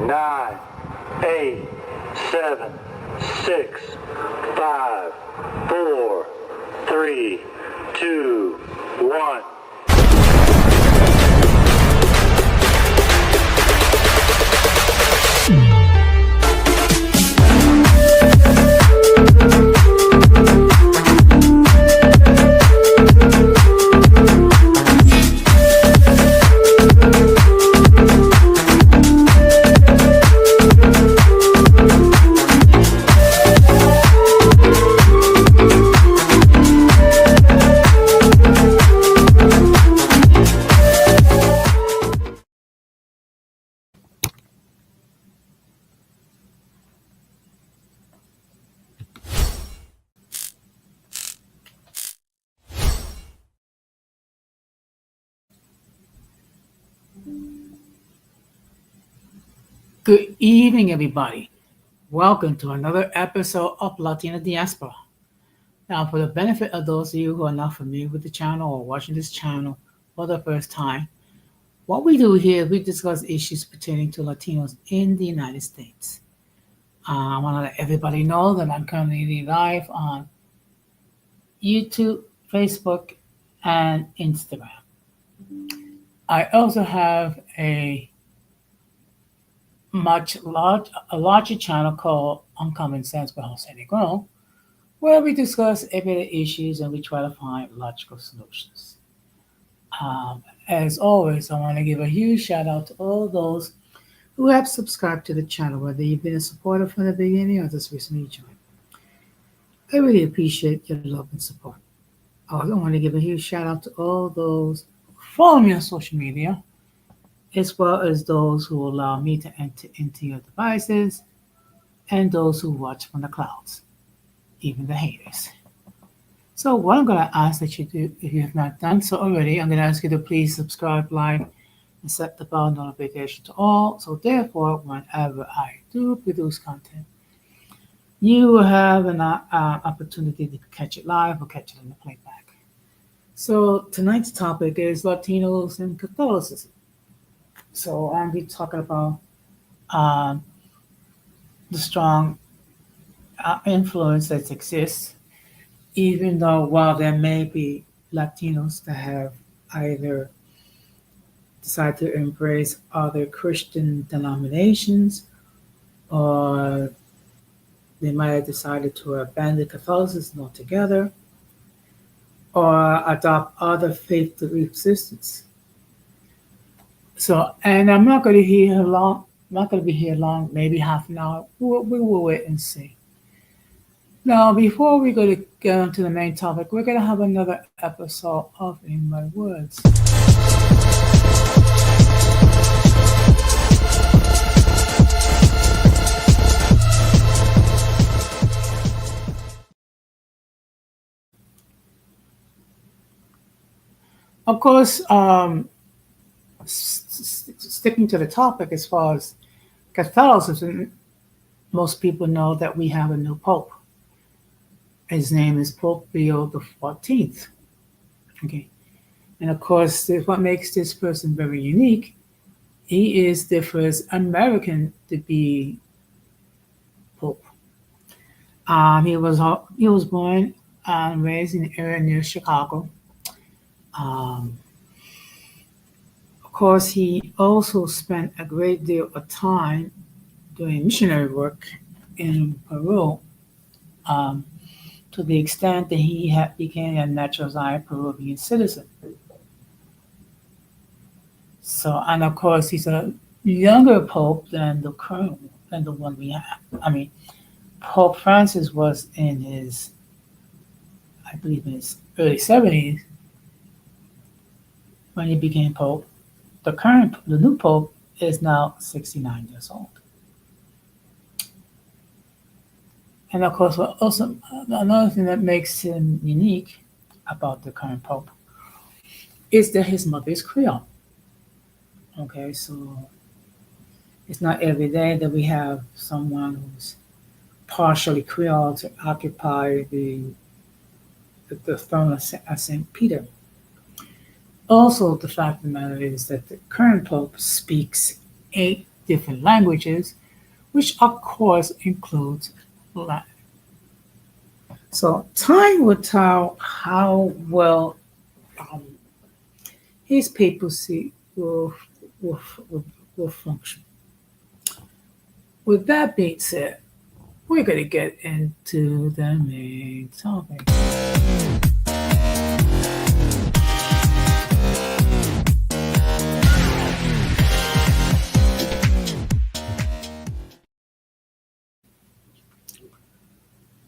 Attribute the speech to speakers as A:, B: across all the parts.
A: 9, 8, 7, 6, 5, 4, 3, 2, 1.
B: Good evening, everybody. Welcome to another episode of Latino Diaspora. Now, for the benefit of those of you who are not familiar with the channel or watching this channel for the first time, what we do here is we discuss issues pertaining to Latinos in the United States. I want to let everybody know that I'm currently live on YouTube, Facebook, and Instagram. I also have a larger channel called Uncommon Sense by Jose Negro, where we discuss everyday issues and we try to find logical solutions. As always, I want to give a huge shout out to all those who have subscribed to the channel, whether you've been a supporter from the beginning or just recently joined. I really appreciate your love and support. I also want to give a huge shout out to all those who follow me on social media, as well as those who allow me to enter into your devices and those who watch from the clouds, even the haters. So what I'm going to ask that you do, if you have not done so already, I'm going to ask you to please subscribe, like, and set the bell notification to all. So therefore, whenever I do produce content, you will have an opportunity to catch it live or catch it in the playback. So tonight's topic is Latinos and Catholicism. So I'll be talking about the strong influence that exists, even though while there may be Latinos that have either decided to embrace other Christian denominations, or they might have decided to abandon Catholicism altogether, or adopt other faith belief systems. So, and I'm not going to be here long. Maybe half an hour. We will wait and see. Now, before we go to get onto the main topic, we're going to have another episode of In My Words. Of course, sticking to the topic as far as Catholicism, most people know that we have a new pope. His name is Pope Leo the 14th. Okay, and of course, what makes this person very unique, he is the first American to be pope. He was born and raised in an area near Chicago. Of course, he also spent a great deal of time doing missionary work in Peru, to the extent that he became a naturalized Peruvian citizen. So, and of course, he's a younger pope than the one we have. I mean, Pope Francis was in his, I believe, in his early 70s when he became pope. The new pope is now 69 years old. And of course, also another thing that makes him unique about the current pope is that his mother is Creole. Okay, so it's not every day that we have someone who's partially Creole to occupy the throne of St. Peter. Also, the fact of the matter is that the current pope speaks 8 different languages, which of course includes Latin. So time will tell how well um, his papacy will, will, will function. With that being said, we're going to get into the main topic.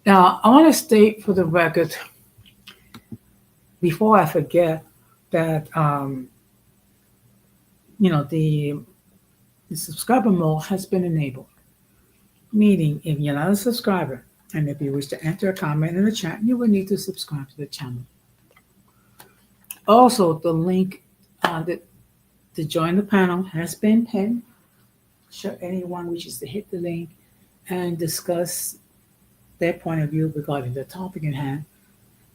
B: Now, I want to state for the record, before I forget, that the subscriber mode has been enabled. Meaning, if you're not a subscriber and if you wish to enter a comment in the chat, you will need to subscribe to the channel. Also, the link to join the panel has been pinned. Should anyone wishes to hit the link and discuss their point of view regarding the topic in hand,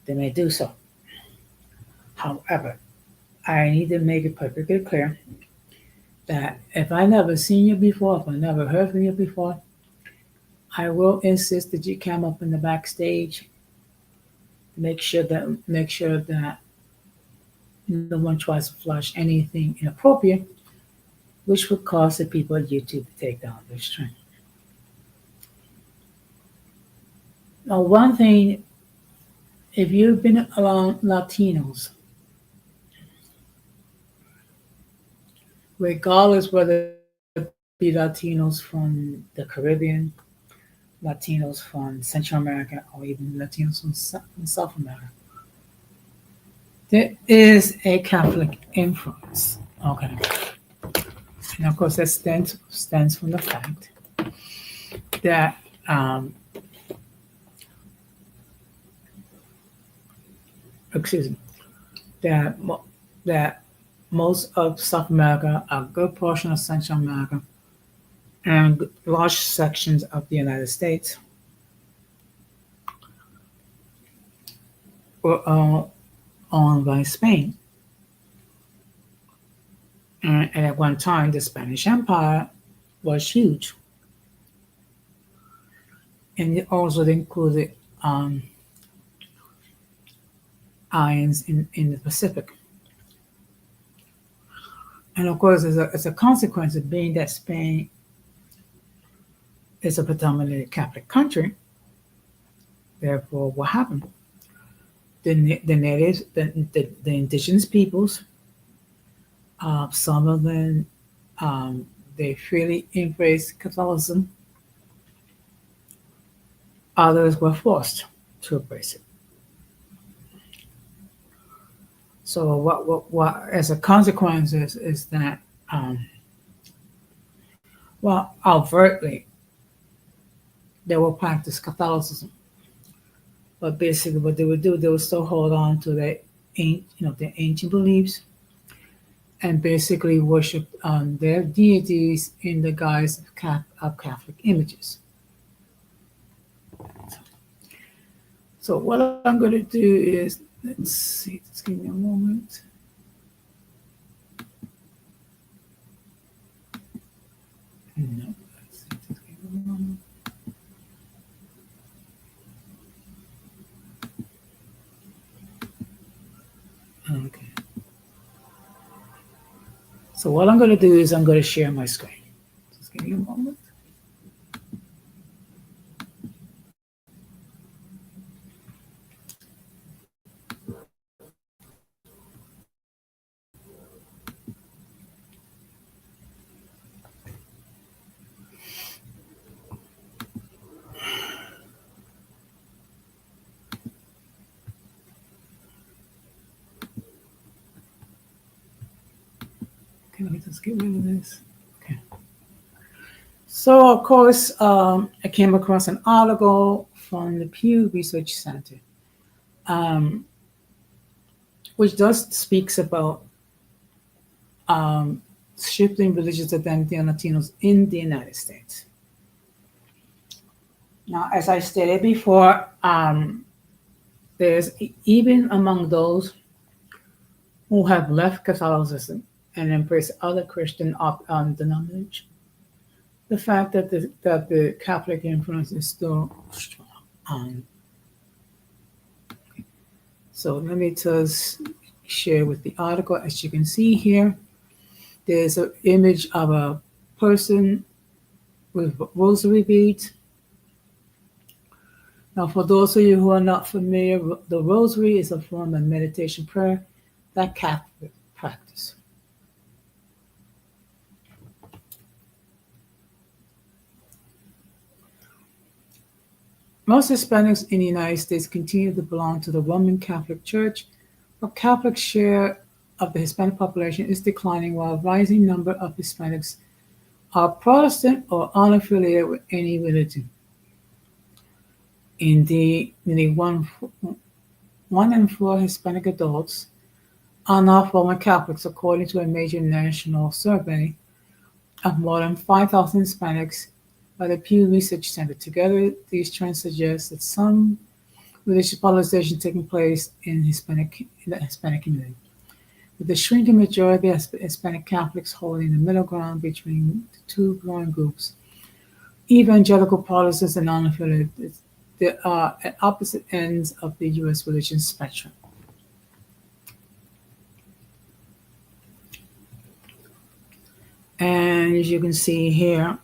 B: they may do so. However, I need to make it perfectly clear that if I never seen you before, if I never heard from you before, I will insist that you come up in the backstage. Make sure that no one tries to flush anything inappropriate, which would cause the people at YouTube to take down their stream. Now, one thing, if you've been around Latinos, regardless whether it be Latinos from the Caribbean, Latinos from Central America, or even Latinos from South America, there is a Catholic influence. Okay. And of course, that stems from the fact that that most of South America, a good portion of Central America, and large sections of the United States were all owned by Spain. And at one time, the Spanish Empire was huge. And it also included islands in the Pacific. And of course, as a consequence of being that Spain is a predominantly Catholic country, therefore, what happened? The natives, the indigenous peoples, some of them, they freely embraced Catholicism. Others were forced to embrace it. So what as a consequence is that, overtly, they will practice Catholicism. But basically what they would do, they would still hold on to their ancient beliefs and basically worship their deities in the guise of Catholic images. So what I'm going to do is, let's see, just give me a moment. No, let's see, just give me a moment. Okay. So what I'm going to do is I'm going to share my screen. Just give me a moment. Can I just get rid of this? Okay. So, of course, I came across an article from the Pew Research Center, which does speaks about shifting religious identity of Latinos in the United States. Now, as I stated before, there's even among those who have left Catholicism and embrace other Christian denominations, the fact that the Catholic influence is still strong. So let me just share with the article. As you can see here, there's an image of a person with rosary beads. Now, for those of you who are not familiar, the rosary is a form of meditation prayer that Catholics practice. Most Hispanics in the United States continue to belong to the Roman Catholic Church, but Catholic share of the Hispanic population is declining while a rising number of Hispanics are Protestant or unaffiliated with any religion. Indeed, nearly one in four Hispanic adults are not Roman Catholics, according to a major national survey of more than 5,000 Hispanics by the Pew Research Center. Together, these trends suggest that some religious polarization taking place in the Hispanic community, with the shrinking majority of Hispanic Catholics holding the middle ground between the two growing groups. Evangelical Protestants and unaffiliated, they are at opposite ends of the U.S. religion spectrum. And as you can see here,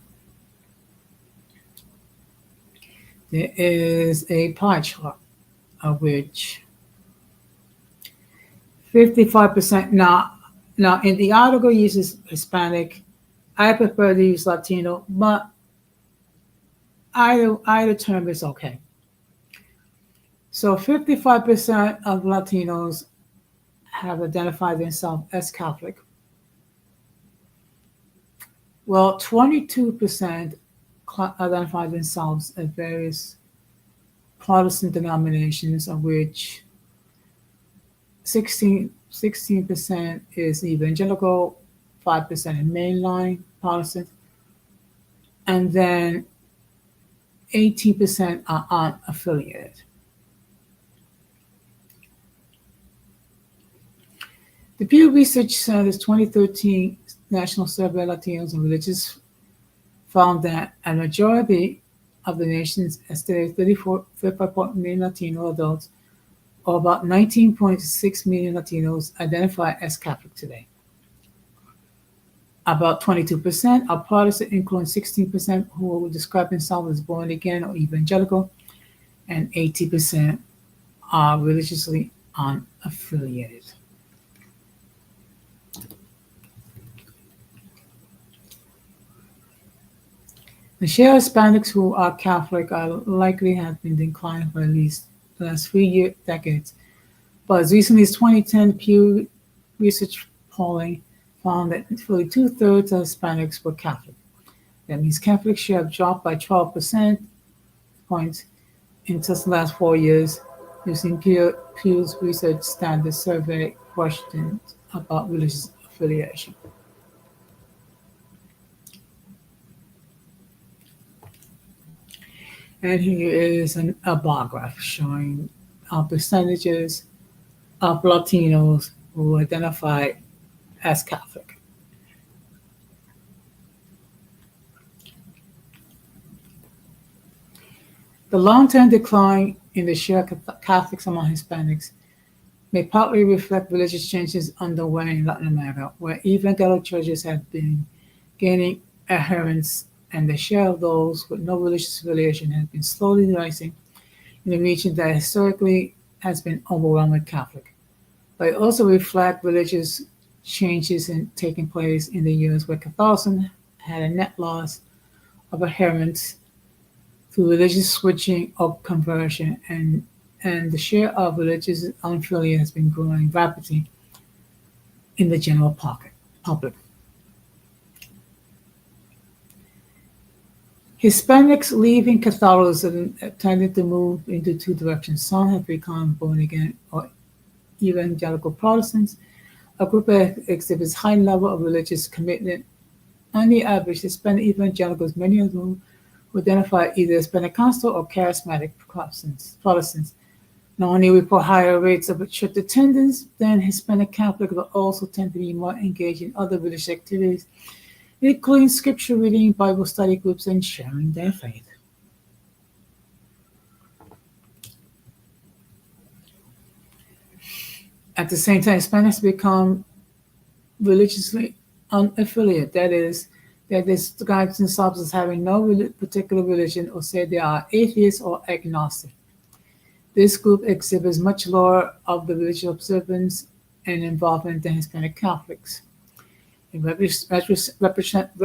B: there is a pie chart of which 55% now in the article uses Hispanic. I prefer to use Latino, but either term is okay. So 55% of Latinos have identified themselves as Catholic. Well, 22% identify themselves as various Protestant denominations, of which 16% is evangelical, 5% is mainline Protestant, and then 18% are unaffiliated. The Pew Research Center's 2013 National Survey of Latinos and Religious found that a majority of the nation's estimated 35 million Latino adults, or about 19.6 million Latinos, identify as Catholic today. About 22% are Protestant, including 16% who will describe themselves as born again or evangelical, and 80% are religiously unaffiliated. The share of Hispanics who are Catholic are likely have been declining for at least the last 3 decades. But as recently as 2010, Pew Research polling found that fully 2/3 of Hispanics were Catholic. That means Catholic share have dropped by 12% points in just the last 4 years, using Pew's Research Standard Survey questions about religious affiliation. And here is a bar graph showing our percentages of Latinos who identify as Catholic. The long-term decline in the share of Catholics among Hispanics may partly reflect religious changes underway in Latin America, where evangelical churches have been gaining adherents, and the share of those with no religious affiliation has been slowly rising in a region that historically has been overwhelmingly Catholic. But it also reflects religious changes taking place in the years where Catholicism had a net loss of adherents through religious switching or conversion, and the share of religious unaffiliated has been growing rapidly in the general public. Hispanics leaving Catholicism tended to move into two directions. Some have become born again or evangelical Protestants, a group that exhibits high level of religious commitment. On the average, Hispanic evangelicals, many of whom identify either as Pentecostal or charismatic Protestants, not only report higher rates of church attendance than Hispanic Catholics, but also tend to be more engaged in other religious activities, including scripture reading, Bible study groups, and sharing their faith. At the same time, Hispanics become religiously unaffiliated. That is, they describe themselves as having no particular religion or say they are atheists or agnostic. This group exhibits much lower of the religious observance and involvement than Hispanic Catholics. In retrospect, unaffiliated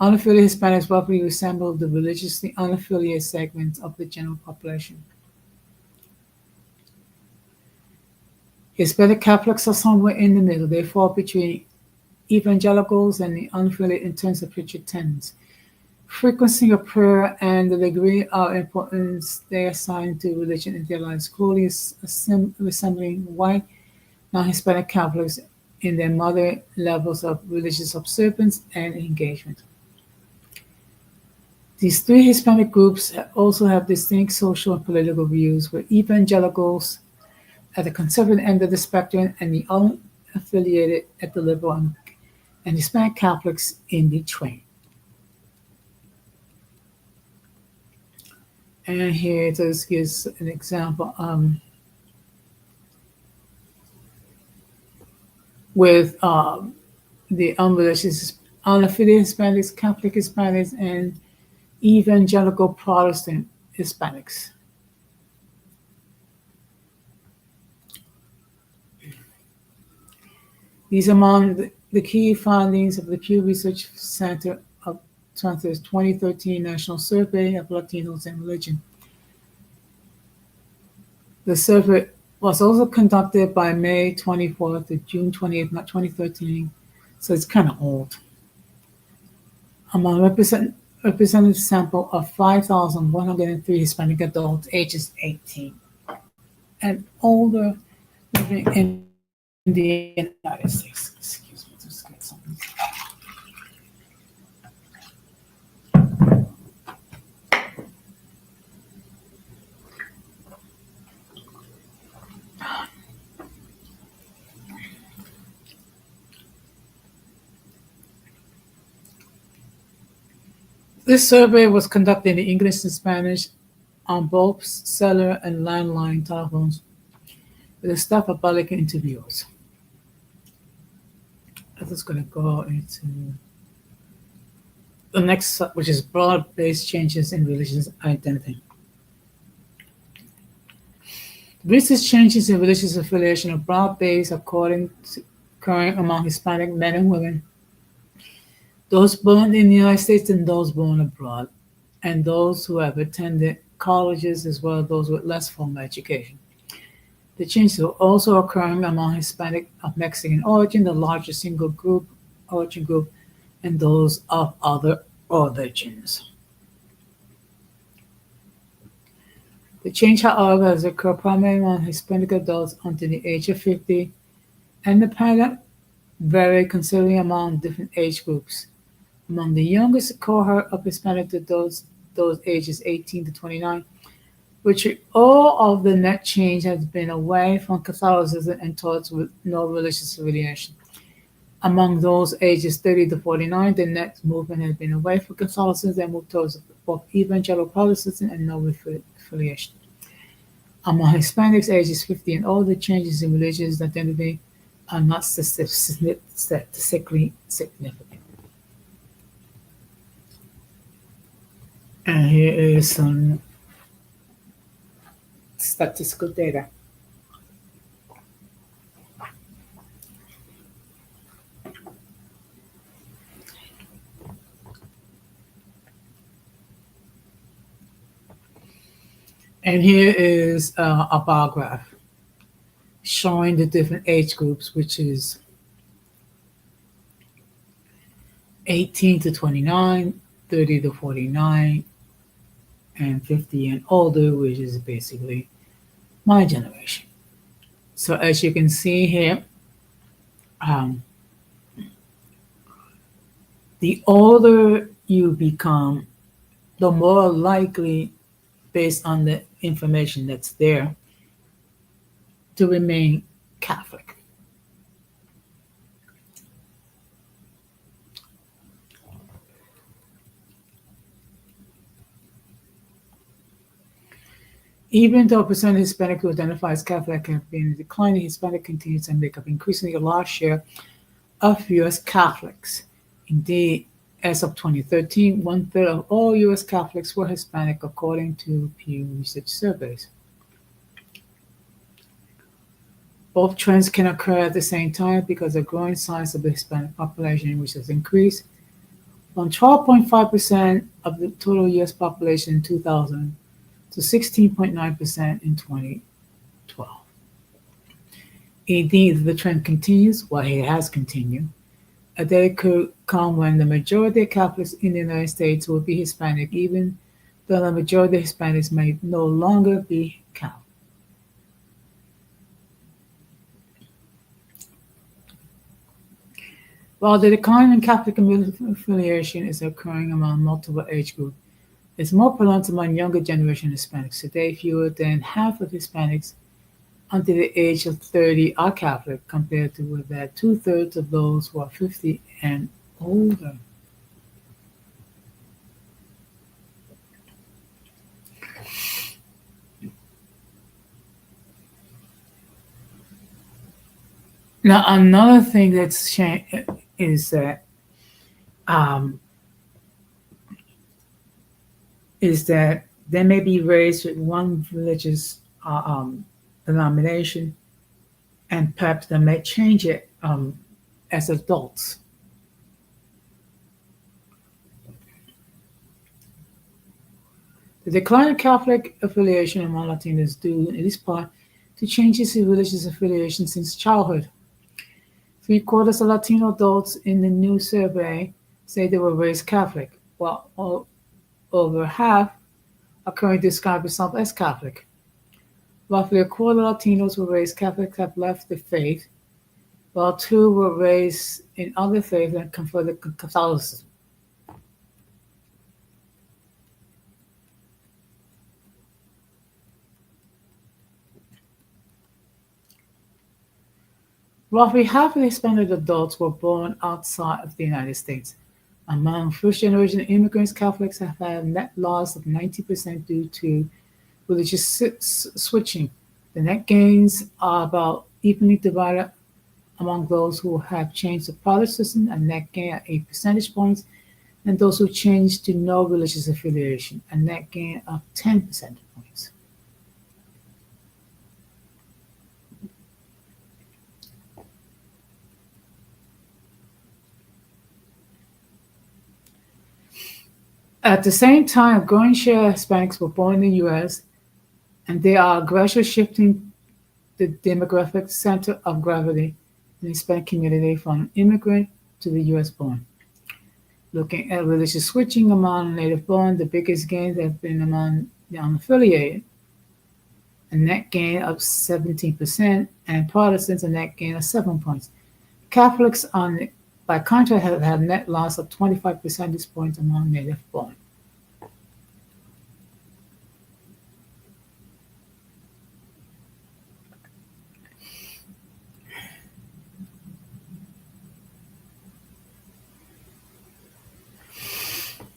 B: Hispanics roughly resemble the religiously unaffiliated segment of the general population. Hispanic Catholics are somewhere in the middle. They fall between evangelicals and the unaffiliated in terms of future tenets, frequency of prayer, and the degree of importance they assign to religion in their lives, closely resembling white non-Hispanic Catholics in their moderate levels of religious observance and engagement. These three Hispanic groups also have distinct social and political views, with evangelicals at the conservative end of the spectrum and the unaffiliated at the liberal and Hispanic Catholics in between. And here this gives an example with the unreligious, unaffiliated Hispanics, Catholic Hispanics, and evangelical Protestant Hispanics. These are among the key findings of the Pew Research Center of Center's 2013 National Survey of Latinos and Religion. The survey was also conducted by May 24th to June 28th, 2013, so it's kind of old. Among representative sample of 5,103 Hispanic adults ages 18 and older living in the United States. Excuse me, just get something. This survey was conducted in English and Spanish on both cellular and landline telephones with the staff of public interviewers. I'm just going to go into the next, which is broad-based changes in religious identity. Recent changes in religious affiliation are broad-based according to occurring among Hispanic men and women, those born in the United States and those born abroad, and those who have attended colleges as well as those with less formal education. The changes are also occurring among Hispanic of Mexican origin, the largest single origin group, and those of other origins. The change, however, has occurred primarily among Hispanic adults under the age of 50, and the pattern varies considerably among different age groups. Among the youngest cohort of Hispanic adults, those ages 18 to 29, which all of the net change has been away from Catholicism and towards no religious affiliation. Among those ages 30 to 49, the net movement has been away from Catholicism and moved towards both evangelical Protestantism and no affiliation. Among Hispanics ages 50 and older, changes in religious identity are not statistically significant. And here is some statistical data. And here is a bar graph showing the different age groups, which is 18 to 29, 30 to 49, and 50 and older, which is basically my generation. So as you can see here, the older you become, the more likely, based on the information that's there, to remain Catholic. Even though percent of Hispanic who identify as Catholic have been declining, Hispanic continues to make up increasingly a large share of U.S. Catholics. Indeed, as of 2013, one-third of all U.S. Catholics were Hispanic, according to Pew Research surveys. Both trends can occur at the same time because of the growing size of the Hispanic population, which has increased from 12.5% of the total U.S. population in 2000 to 16.9% in 2012. Indeed, if the trend continues, well, it has continued, a day could come when the majority of Catholics in the United States will be Hispanic, even though the majority of Hispanics may no longer be Catholic. While the decline in Catholic affiliation is occurring among multiple age groups, it's more pronounced among younger generation Hispanics. Today, fewer than half of Hispanics under the age of 30 are Catholic, compared to with that two-thirds of those who are 50 and older. Now, another thing that's changed um, is that they may be raised with one religious denomination, and perhaps they may change it as adults. The decline of Catholic affiliation among Latinos is due, in this part, to changes in religious affiliation since childhood. Three-quarters of Latino adults in the new survey say they were raised Catholic, while over half are currently described themselves as Catholic. Roughly a quarter of Latinos who were raised Catholic have left the faith, while two were raised in other faiths and converted to Catholicism. Roughly half of the Hispanic adults were born outside of the United States. Among first-generation immigrants, Catholics have had a net loss of 90% due to religious switching. The net gains are about evenly divided among those who have changed to Protestantism, a net gain of 8 percentage points, and those who changed to no religious affiliation, a net gain of 10 percentage points. At the same time, a growing share of Hispanics were born in the U.S., and they are gradually shifting the demographic center of gravity in the Hispanic community from immigrant to the U.S. born. Looking at religious switching among native born, the biggest gains have been among the unaffiliated, a net gain of 17%, and Protestants, a net gain of 7 points. Catholics, by contrast, have had a net loss of 25 percentage points among native born.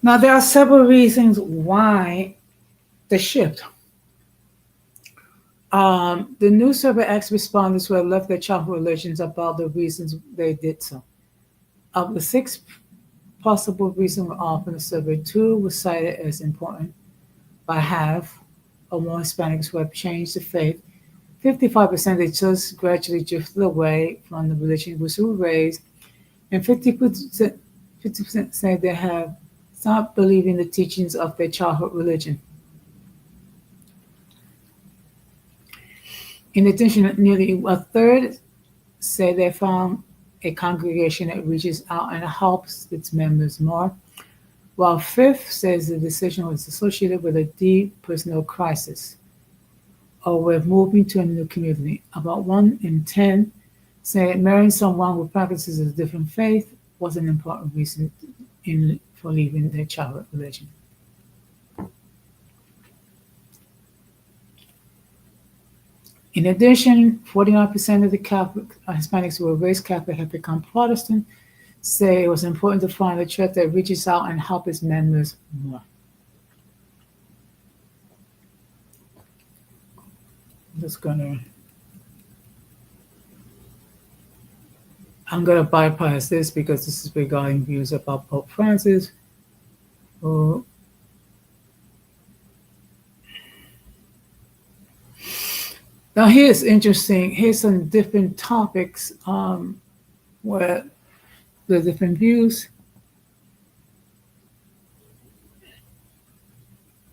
B: Now, there are several reasons why the shift. The new survey asked respondents who had left their childhood religions about the reasons they did so. Of the 6 possible reasons offered in the survey, 2 were cited as important by half or more Hispanics who have changed the faith. 55% they just gradually drifted away from the religion which they were raised, and 50% say they have stopped believing the teachings of their childhood religion. In addition, nearly a third say they found a congregation that reaches out and helps its members more, while a fifth says the decision was associated with a deep personal crisis or with moving to a new community. About 1 in 10 say marrying someone who practices a different faith was an important reason for leaving their childhood religion. In addition, 49% of the Hispanics who were raised Catholic have become Protestant, say it was important to find a church that reaches out and helps its members more. just gonna I'm gonna bypass this because this is regarding views about Pope Francis. Uh, Now here's interesting. Here's some different topics where the different views.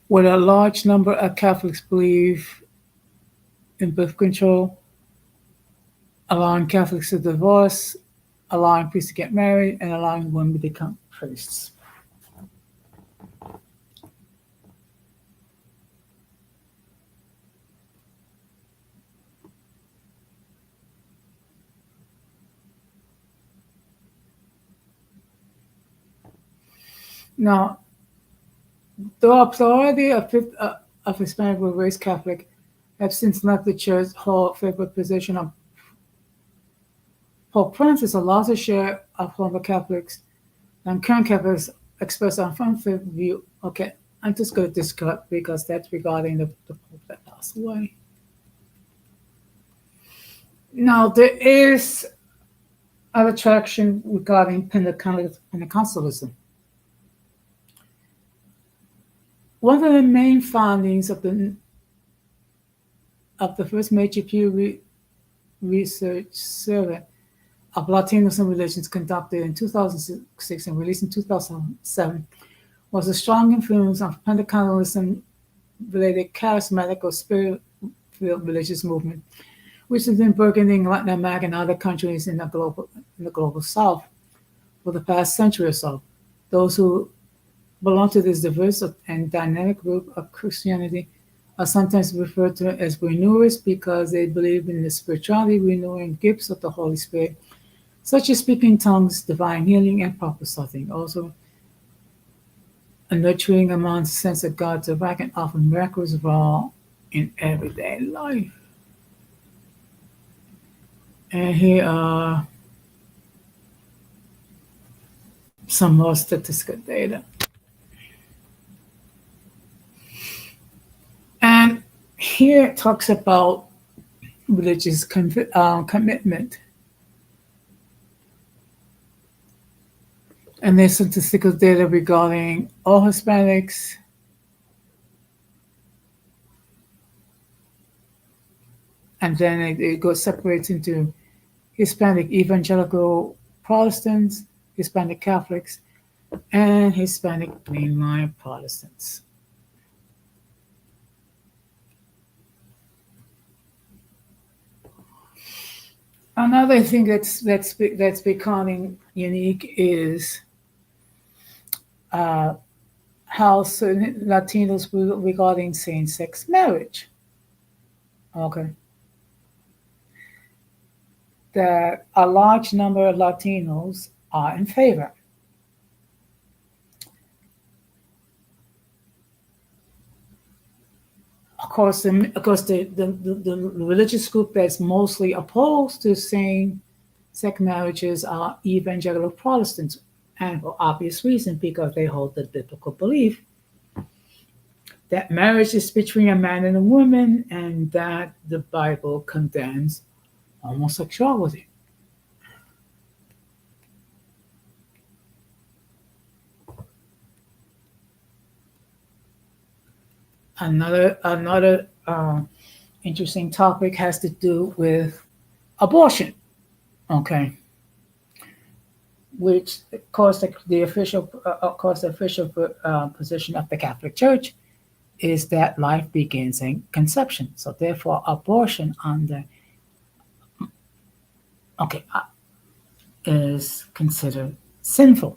B: Where a large number of Catholics believe in birth control, allowing Catholics to divorce, allowing priests to get married, and allowing women to become priests. Now, the authority of Hispanic who raised Catholic have since left the church hold favored position of Pope Francis allows a share of former Catholics and current Catholics express unfavorable view. Okay, I'm just going to discuss because that's regarding the Pope that passed away. Now, there is an attraction regarding Pentecostalism. One of the main findings of the first major Pew Research survey of Latinos and religions conducted in 2006 and released in 2007 was a strong influence of Pentecostalism-related charismatic or spirit-filled religious movement, which has been burgeoning in Latin America and other countries in the global South for the past century or so. Those who belong to this diverse and dynamic group of Christianity are sometimes referred to as renewers because they believe in the spirituality renewing gifts of the Holy Spirit, such as speaking in tongues, divine healing, and prophesying. Also, a nurturing among sense of God's work and often miracles role in everyday life. And here are some more statistical data. And here it talks about religious commitment. And there's statistical data regarding all Hispanics, and then it goes separates into Hispanic evangelical Protestants, Hispanic Catholics, and Hispanic mainline Protestants. Another thing that's becoming unique is how certain Latinos regarding same-sex marriage. Okay, that a large number of Latinos are in favor. Of course, the religious group that's mostly opposed to same-sex marriages are evangelical Protestants, and for obvious reason, because they hold the biblical belief that marriage is between a man and a woman, and that the Bible condemns homosexuality. Another interesting topic has to do with abortion. Okay, which of course the official position of the Catholic Church is that life begins in conception. So therefore, abortion is considered sinful.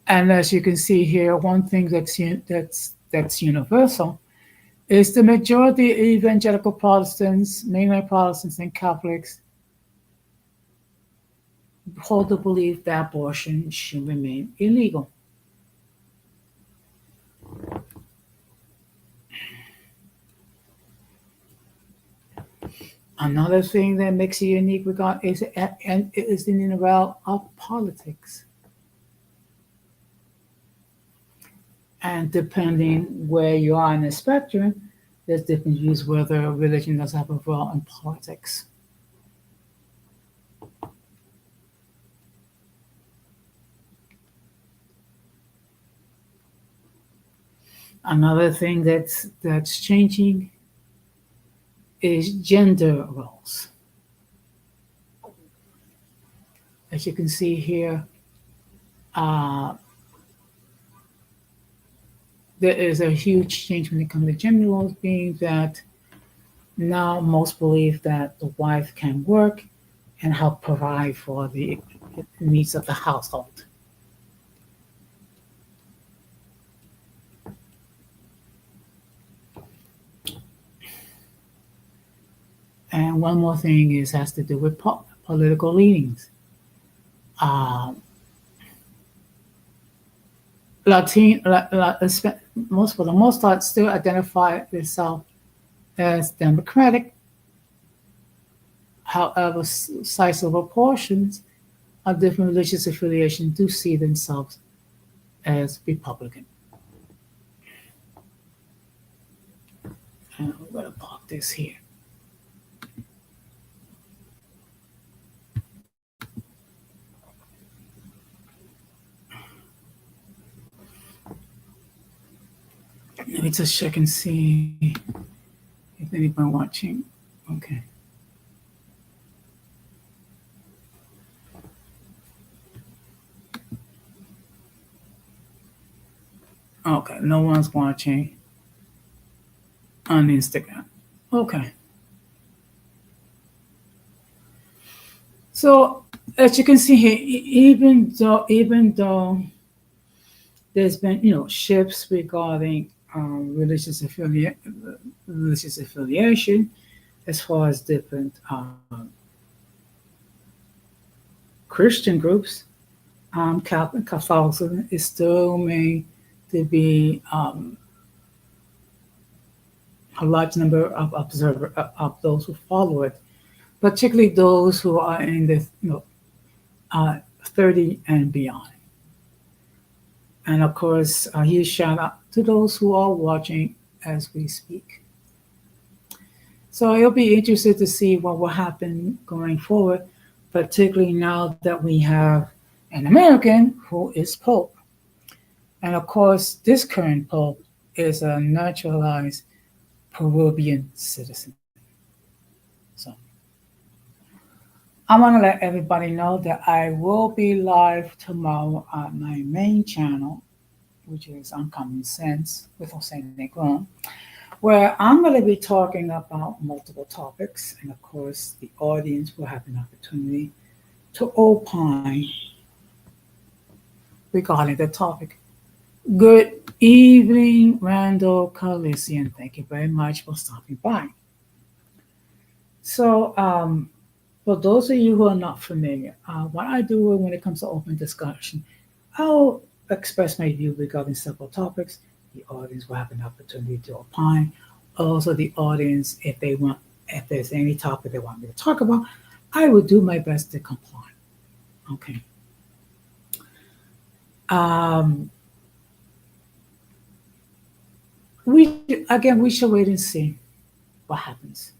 B: And as you can see here, one thing that's universal is the majority of evangelical Protestants, mainline Protestants, and Catholics hold the belief that abortion should remain illegal. Another thing that makes it unique is in the realm of politics. And depending where you are in the spectrum, there's different views whether religion does have a role in politics. Another thing that's changing is gender roles. As you can see here, uh, there is a huge change when it comes to gender roles, being that now most believe that the wife can work and help provide for the needs of the household. And one more thing is has to do with political leanings. Um, most for the most part still identify themselves as Democratic. However, sizable portions of different religious affiliations do see themselves as Republican. And I'm going to park this here. Let me just check and see if anybody watching. Okay. Okay, no one's watching on Instagram. Okay. So as you can see here, even though there's been shifts regarding religious affiliation as far as different Christian groups, Catholicism is still made to be a large number of those who follow it, particularly those who are in the 30 and beyond. And of course, a huge shout out to those who are watching as we speak. So it'll be interesting to see what will happen going forward, particularly now that we have an American who is Pope. And of course, this current Pope is a naturalized Peruvian citizen. So I want to let everybody know that I will be live tomorrow on my main channel, which is Uncommon Sense with Jose Negron, where I'm going to be talking about multiple topics. And of course, the audience will have an opportunity to opine regarding the topic. Good evening, Randall Calisian. Thank you very much for stopping by. So, for those of you who are not familiar, what I do when it comes to open discussion, I'll express my view regarding several topics. The audience will have an opportunity to opine. Also, the audience, if there's any topic they want me to talk about, I will do my best to comply. Okay. We should wait and see what happens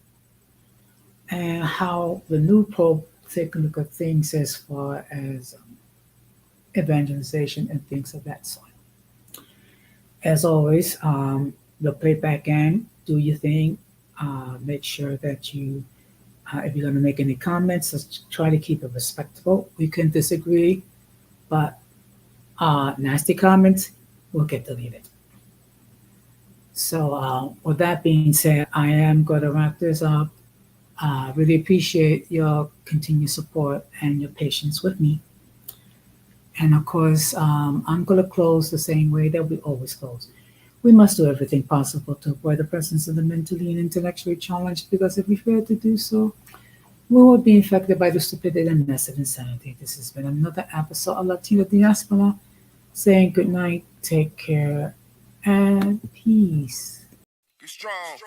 B: and how the new Pope take a look at things as far as evangelization and things of that sort. As always, the playback game, do your thing. Make sure that you, if you're going to make any comments, just try to keep it respectable. We can disagree, but nasty comments will get deleted. So with that being said, I am going to wrap this up. Really appreciate your continued support and your patience with me. And of course, I'm going to close the same way that we always close. We must do everything possible to avoid the presence of the mentally and intellectually challenged, because if we fail to do so, we will be infected by the stupidity and mess of insanity. This has been another episode of Latino Diaspora, saying good night, take care, and peace.
C: Be strong.